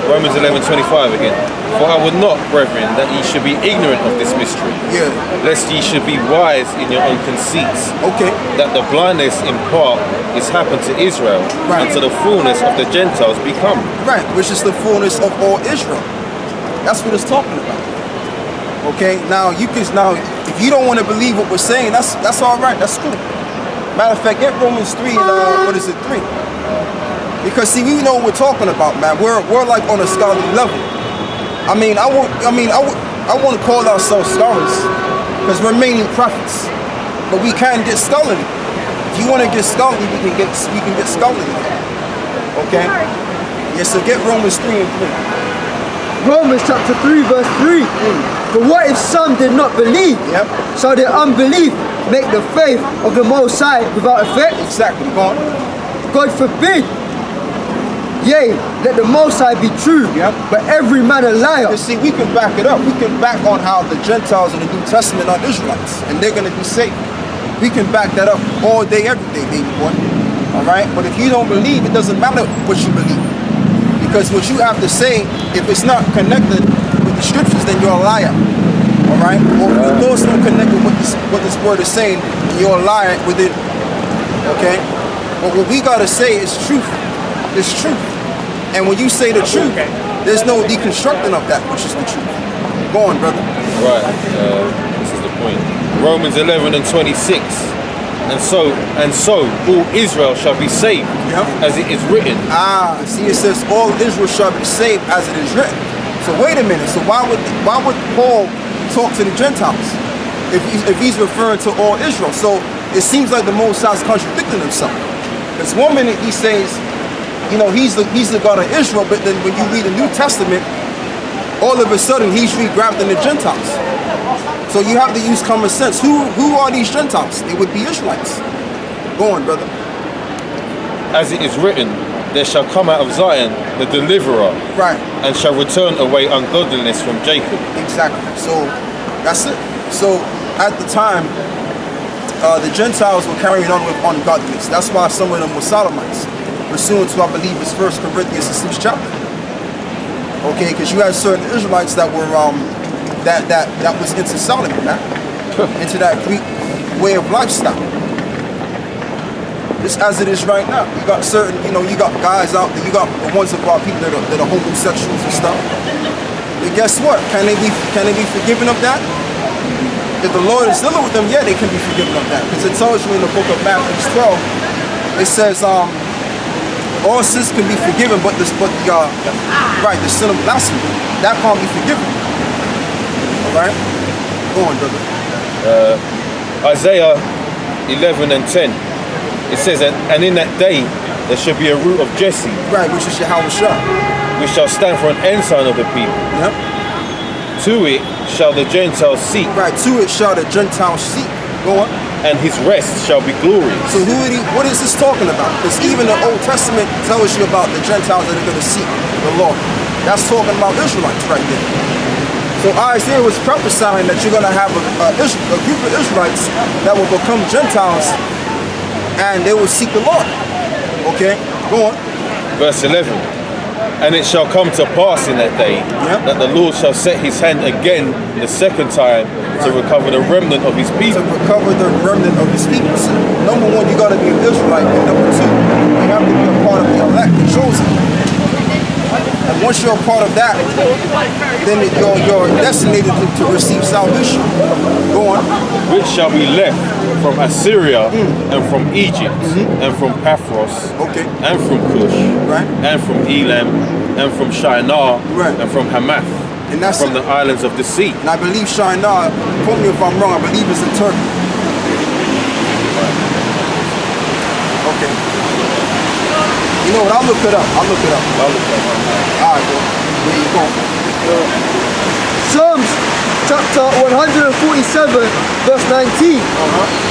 Romans 11:25 again. For I would not, brethren, that ye should be ignorant of this mystery, lest ye should be wise in your own conceits. Okay. That the blindness in part is happened to Israel, until the fullness of the Gentiles be come. Right, which is the fullness of all Israel. That's what it's talking about. Okay. Now if you don't want to believe what we're saying, that's all right. That's cool. Matter of fact, get Romans 3 and what is it, 3? Because see, we know what we're talking about, man. We're like on a scholarly level. I want to call ourselves scholars because we're mainly prophets, but we can get scholarly. If you want to get scholarly, we can get scholarly. Okay. Yeah. So get Romans 3 and 3. Romans chapter 3 verse 3. For what if some did not believe? Yep. So their unbelief make the faith of the Most High without effect? Exactly. Go on. God forbid. Yea, let the Most High be true, but every man a liar. You see, we can back it up. We can back on how the Gentiles in the New Testament are Israelites, and they're going to be saved. We can back that up all day, every day, baby boy. All right? But if you don't believe, it doesn't matter what you believe. Because what you have to say, if it's not connected with the scriptures, then you're a liar. All right? Or if your thoughts don't connect with what this word is saying, you're a liar with it. Okay? But what we got to say is truth. It's truth. And when you say the truth, there's no deconstructing of that, which is the truth. Go on, brother. Right. This is the point. Romans 11:26. And so all Israel shall be saved, as it is written. See, it says all Israel shall be saved, as it is written. So wait a minute. So why would Paul talk to the Gentiles if he's referring to all Israel? So it seems like the Most High is contradicting himself. Because one minute he says, you know, he's the God of Israel, but then when you read the New Testament, all of a sudden he's regrafting the Gentiles. So you have to use common sense. Who are these Gentiles? They would be Israelites. Go on, brother. As it is written, there shall come out of Zion the deliverer, right, and shall return away ungodliness from Jacob. Exactly. So that's it. So at the time, the Gentiles were carrying on with ungodliness. That's why some of them were Sodomites. Pursuant to, I believe, it's 1 Corinthians, the 6th chapter. Okay, because you had certain Israelites that were that was into sodomy, man, into that Greek way of lifestyle. Just as it is right now. You got certain, you got guys out there. You got the ones about people that are homosexuals and stuff. But guess what? Can they be forgiven of that? If the Lord is dealing with them, yeah, they can be forgiven of that. Because it tells you in the book of Matthew 12, it says, all sins can be forgiven, but the sin of blasphemy, that can't be forgiven. All right? Go on, brother. Isaiah 11:10. It says, and in that day there shall be a root of Jesse. Right, which is Yahushua. Which shall stand for an ensign of the people. Yep. To it shall the Gentiles seek. Right, to it shall the Gentiles seek. Go on. And his rest shall be glorious. So what is this talking about? Because even the Old Testament tells you about the Gentiles that are going to seek the Lord. That's talking about Israelites right there. So Isaiah was prophesying that you're going to have a group of Israelites that will become Gentiles and they will seek the Lord. Okay, go on. Verse 11. And it shall come to pass in that day that the Lord shall set his hand again the second time to recover the remnant of his people. To recover the remnant of his people. So, number one, you got to be an Israelite. And number two, you have to be a part of the elect, the chosen. And once you're a part of that, then you're designated to receive salvation. Go on. Which shall be left from Assyria and from Egypt and from Paphros and from Cush and from Elam and from Shinar and from Hamath and that's from the islands of the sea. And I believe Shinar, quote me if I'm wrong, I believe it's in Turkey. Okay. You know what? I'll look it up. All right, bro. Where you going? Psalms chapter 147, verse 19.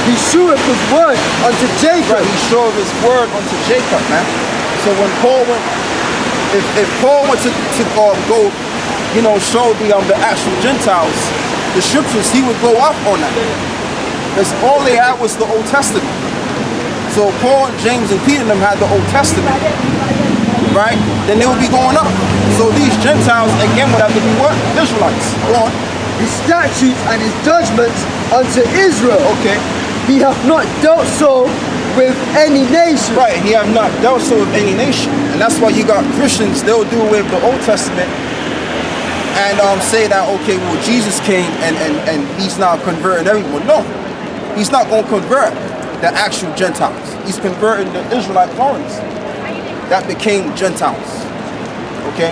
He sheweth his word unto Jacob. Right, he showed his word unto Jacob, man. So when Paul went, if Paul went to go, show the actual Gentiles the scriptures, he would go off on that. Because all they had was the Old Testament. So Paul, James, and Peter and them had the Old Testament. right, then they will be going up. So these Gentiles, again, would have to be what? Israelites. Go on. His statutes and his judgments unto Israel. Okay. He hath not dealt so with any nation. Right, he have not dealt so with any nation. And that's why you got Christians, they'll do away with the Old Testament and say that, okay, well, Jesus came and he's now converting everyone. No, he's not going to convert the actual Gentiles. He's converting the Israelite foreigners that became Gentiles. Okay?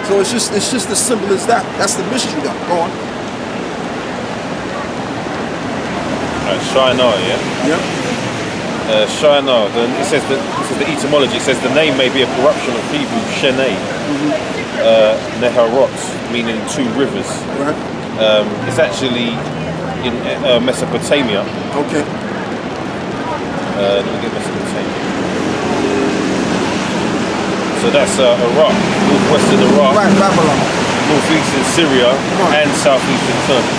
So it's just as simple as that. That's the mystery though. Go on. Shinar, yeah? Yeah. Shinar, it says that, this is the etymology, it says the name may be a corruption of Hebrew Shenei, Neharot, meaning two rivers. Right. It's actually in Mesopotamia. Okay. Let me get Mesopotamia. So that's Iraq, northwestern Iraq, Right, Babylon. northeastern Syria, and southeastern Turkey.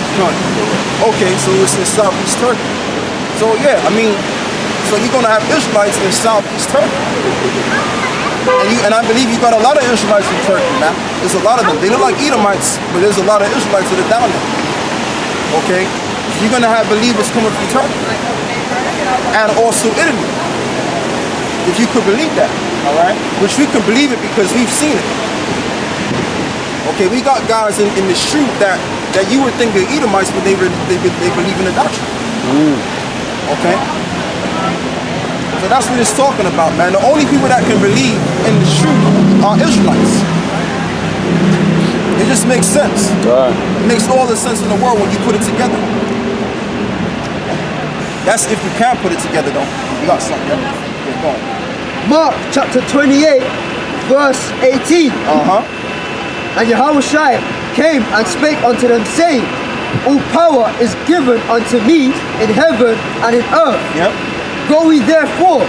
Okay, so it's in southeast Turkey. So yeah, I mean, so you're gonna have Israelites in southeast Turkey. And I believe you got a lot of Israelites in Turkey, man. There's a lot of them. They look like Edomites, but there's a lot of Israelites that are down there. Okay? You're gonna have believers coming from Turkey. And also Italy. If you could believe that, all right? Which we can believe it because we've seen it. Okay, we got guys in the street that you would think are Edomites, but they believe in the doctrine. Okay? So that's what it's talking about, man. The only people that can believe in the truth are Israelites. It just makes sense. Right. It makes all the sense in the world when you put it together. That's if you can put it together, though. You got something, yeah? Go on. Mark chapter 28, verse 18. And Yahushua came and spake unto them, saying, all power is given unto me in heaven and in earth. Yep. Go ye therefore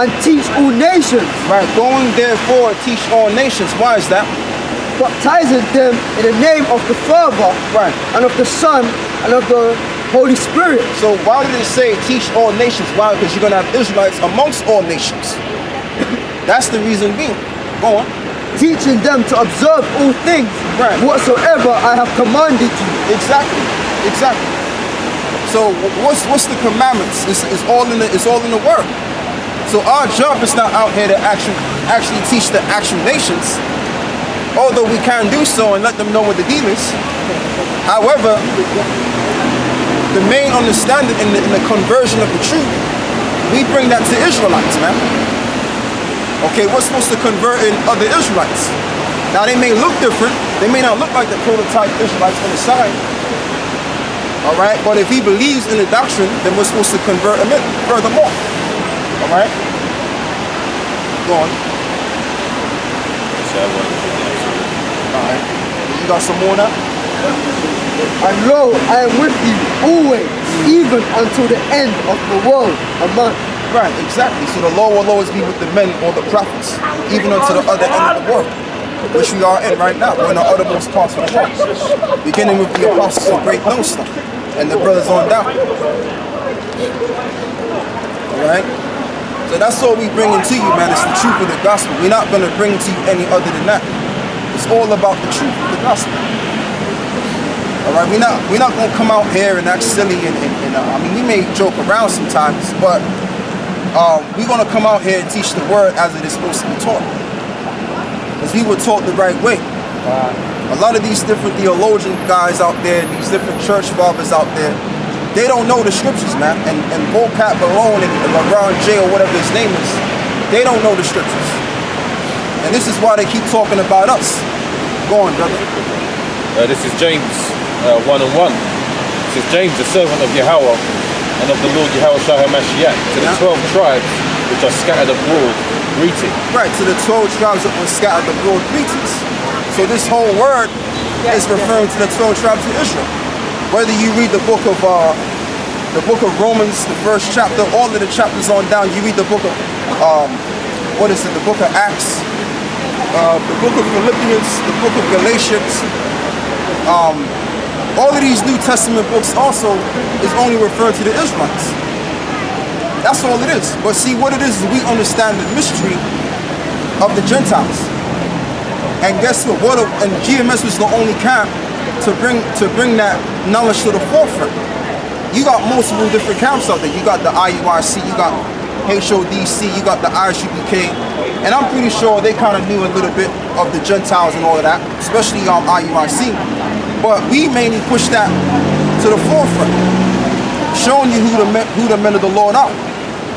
and teach all nations. Right, going therefore teach all nations. Why is that? Baptizing them in the name of the Father, right, and of the Son, and of the Holy Spirit. So why did it say teach all nations? Why? Because you're going to have Israelites amongst all nations. That's the reason being. Go on. Teaching them to observe all things, right, whatsoever I have commanded you. Exactly. Exactly. So what's the commandments? It's all in the word. So our job is not out here to actually teach the actual nations, although we can do so and let them know what the deal is. However, the main understanding in the conversion of the truth, we bring that to Israelites, man. Okay, we're supposed to convert in other Israelites. Now they may look different. They may not look like the prototype Israelites on the side. All right, but if he believes in the doctrine, then we're supposed to convert him in furthermore. All right, go on. All right, you got some more now? And lo, I am with you always, even until the end of the world. Amen. Right, exactly. So the law will always be with the men or the prophets, even unto the other end of the world, which we are in right now. We're in the uttermost parts of the world, beginning with the apostles of Great Millstone and the brothers on down. All right. So that's all we bringing to you, man. It's the truth of the gospel. We're not going to bring to you any other than that. It's all about the truth of the gospel. All right, we're not going to come out here and act silly and I mean, we may joke around sometimes, but we're going to come out here and teach the word as it is supposed to be taught, because we were taught the right way. A lot of these different theologian guys out there, these different church fathers out there, they don't know the scriptures, man. And Vocab Malone and LeBron J or whatever his name is, they don't know the scriptures. And this is why they keep talking about us. Go on, brother. This is James 1:1. This is James, the servant of Yahweh and of the Lord Yahushua HaMashiach, to the 12 tribes which are scattered abroad, greeting. Right, to the 12 tribes that were scattered abroad, greetings. So this whole word is referring to the 12 tribes of Israel. Whether you read the book of Romans, the first chapter, all of the chapters on down, you read the book of the book of Acts, the book of Philippians, the book of Galatians, all of these New Testament books also is only referring to the Israelites. That's all it is. But see, what it is we understand the mystery of the Gentiles. And guess what? And GMS was the only camp to bring that knowledge to the forefront. You got multiple different camps out there. You got the IUIC, you got HODC, you got the ISUBK, and I'm pretty sure they kind of knew a little bit of the Gentiles and all of that, especially IUIC. But we mainly pushed that to the forefront, showing you who the men of the Lord are,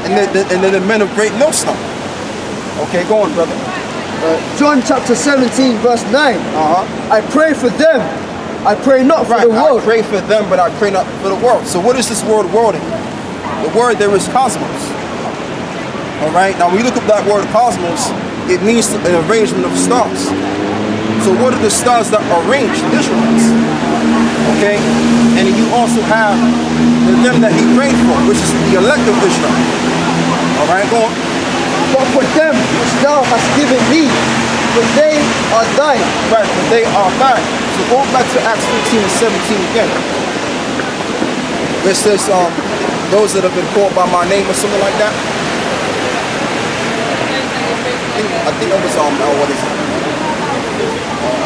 and then the men of great millstone. Okay, go on, brother. John chapter 17, verse 9. I pray for them. I pray not for the world. I pray for them, but I pray not for the world. So what is this word world? The word there is cosmos. All right. Now when you look up that word cosmos, it means an arrangement of stars. So what are the stars that are arranged? Israelites. Okay. And you also have them that he prayed for, which is the elect of Israel. All right. Go on. But for them which thou hast given me, for they are thine. Right. For they are thine. So go back to Acts 15 and 17 again. It says, those that have been called by my name or something like that. I think that was what is it?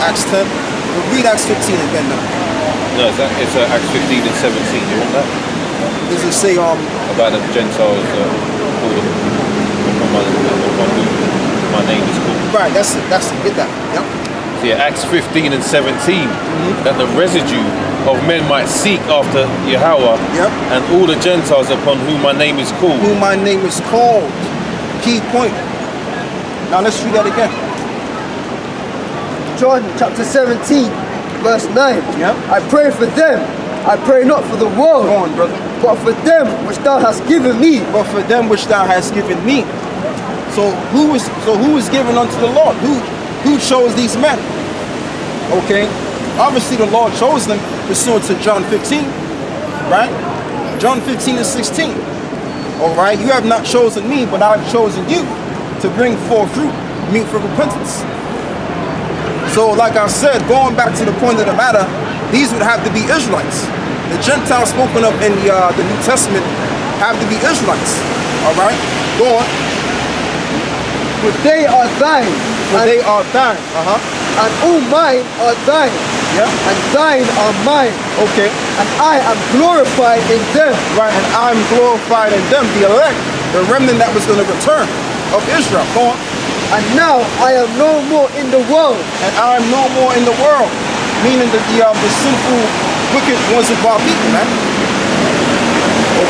Acts 10. We'll read Acts 15 again now. No, it's Acts 15 and 17. You want that? Does it say about the Gentiles my name is called? Right, that's it. Get that. Yep. Yeah, Acts 15 and 17, that the residue of men might seek after Yahweh, and all the Gentiles upon whom my name is called. Whom my name is called. Key point. Now let's read that again. John chapter 17, verse 9. Yep. I pray for them. I pray not for the world. Go on, brother. But for them which thou hast given me. But for them which thou hast given me. So who is given unto the Lord? Who chose these men? Okay, obviously the Lord chose them pursuant to John 15, right? John 15 and 16. All right, you have not chosen me, but I've chosen you to bring forth fruit, meet for repentance. So like I said, going back to the point of the matter, these would have to be Israelites. The Gentiles spoken of in the New Testament have to be Israelites. All right, go on. For they are thine. For they are thine. And all mine are thine. Yeah. And thine are mine. Okay. And I am glorified in them. Right, and I'm glorified in them, the elect, the remnant that was going to return of Israel. Go on. And now I am no more in the world. And I am no more in the world. Meaning the sinful, wicked ones of our people, man.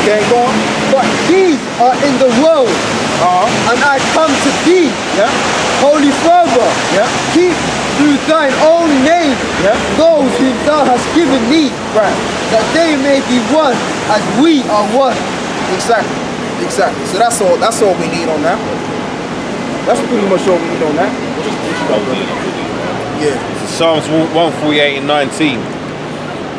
Okay, go on. But these are in the world. And I come to thee, Holy Father, keep through thine own name those whom thou hast given me, that they may be one as we are one. Exactly. So that's all we need on that. That's pretty much all we need on that. Yeah. Psalms 148 and 19.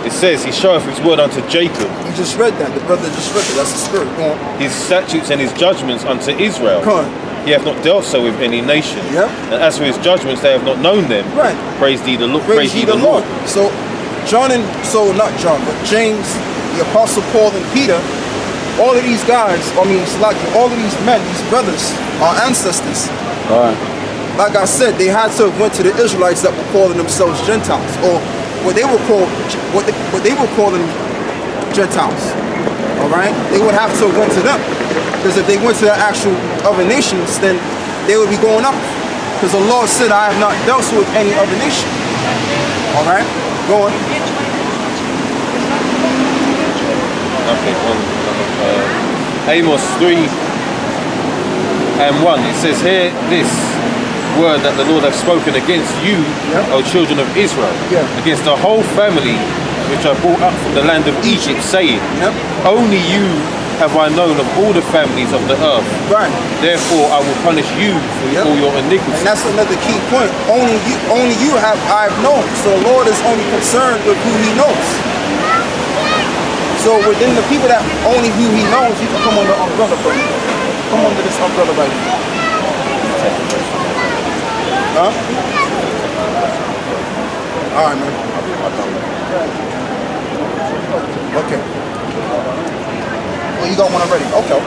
It says, he showeth his word unto Jacob. You just read that. The brother just read it. That's the spirit. Go on. His statutes and his judgments unto Israel. Come on. He hath not dealt so with any nation. Yep. And as for his judgments, they have not known them. Right. Praise thee the Lord. Praise ye the Lord. So not John, but James, the Apostle Paul, and Peter, all of these guys, all of these men, these brothers, are ancestors. All right. Like I said, they had to have went to the Israelites that were calling themselves Gentiles, or what they were calling Gentiles. All right, they would have to have went to them, because if they went to the actual other nations, then they would be going up. Because the Lord said, "I have not dealt with any other nation." All right, go on. Okay. Amos 3 and 1. It says here this word that the Lord hath spoken against you, O children of Israel, against the whole family which I brought up from the land of Egypt, saying, only you have I known of all the families of the earth. Right. Therefore I will punish you for all your iniquities. And that's another key point. Only you have I've known. So the Lord is only concerned with who he knows. So within the people that only who he knows, you can come under umbrella, bro. Come under this umbrella right here. Huh? All right, man. Okay. Oh, you got one already? Okay.